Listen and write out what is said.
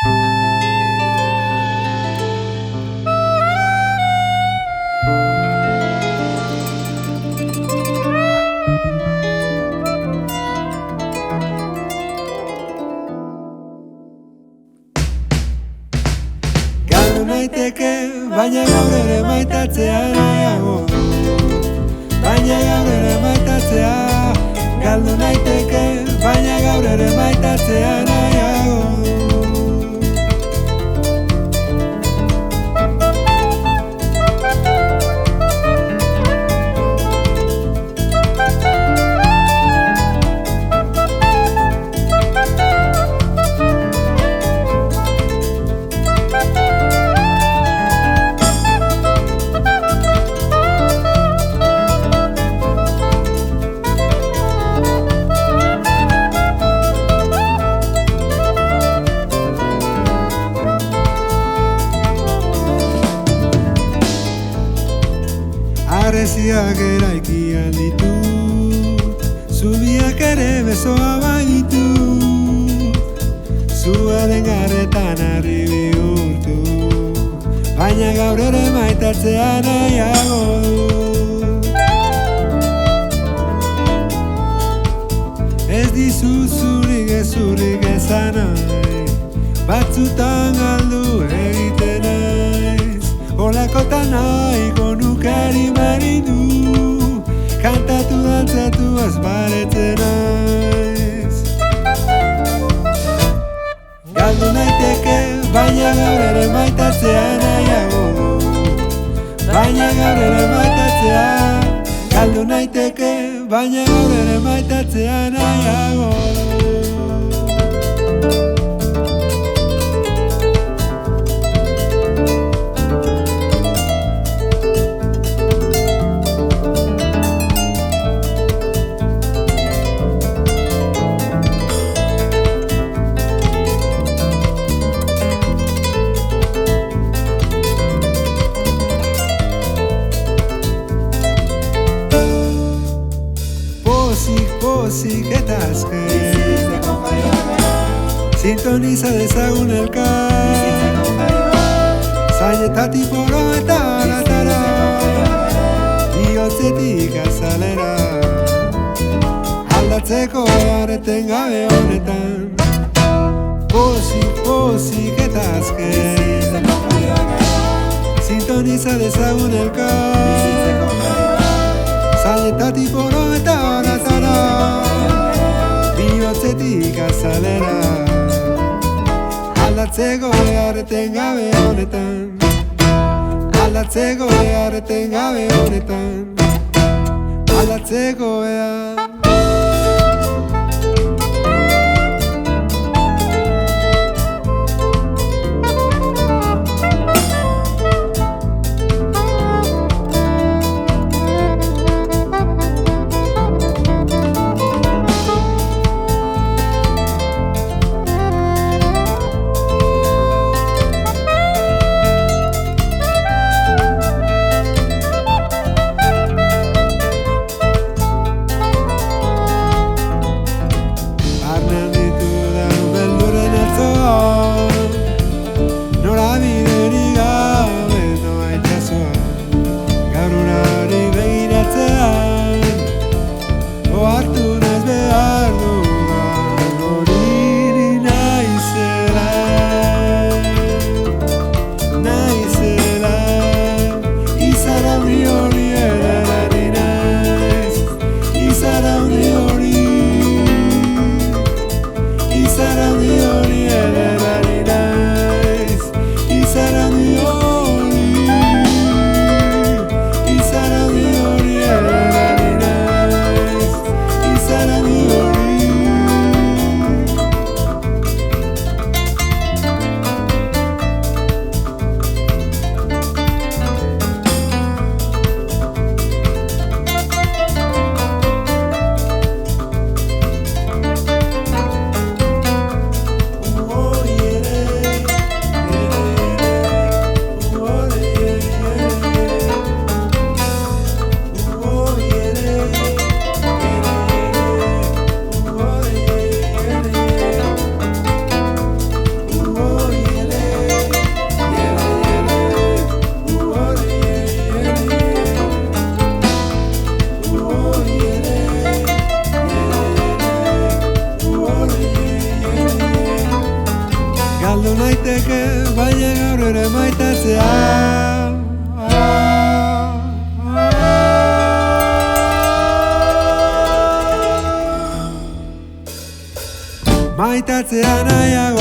Galdu naiteke, baina gaur ere maitatzea nahiago dut. Baina gaur ere maitatzea. Galdu naiteke, baina gaur ere maitatzea nahiago dut. Harresiak eraikian ditut, zubiak ere besoa baitut, zuaren garretan harri bihurtu, baina gaur ere maitatzea nahiago dut. Ez dizut zurik gezurrik esan nahi, batzutan galdu egiten naiz, holakotan nahiko nukari maridu, kantatu dantzatu ez baretzen naiz. Galdu naiteke, baina gaur ere maitatzea nahiago dut. Baina gaur ere maitatzea. Galdu naiteke, baina gaur ere maitatzea nahiago dut. Pozik eta azken sintoniza dezagun elkar, zainetatik poro eta aratara, bihotzetik azalera, aldatzeko areten gabe honetan. Pozik eta azken sintoniza dezagun elkar, zainetatik poro eta aratara, bihotzetik azalera, aldatzeko beharreten gabe honetan. Aldatzeko beharreten gabe honetan. Aldatzeko behar. naiteke, baina gaur ere maitatzea. Maitatzea nahiago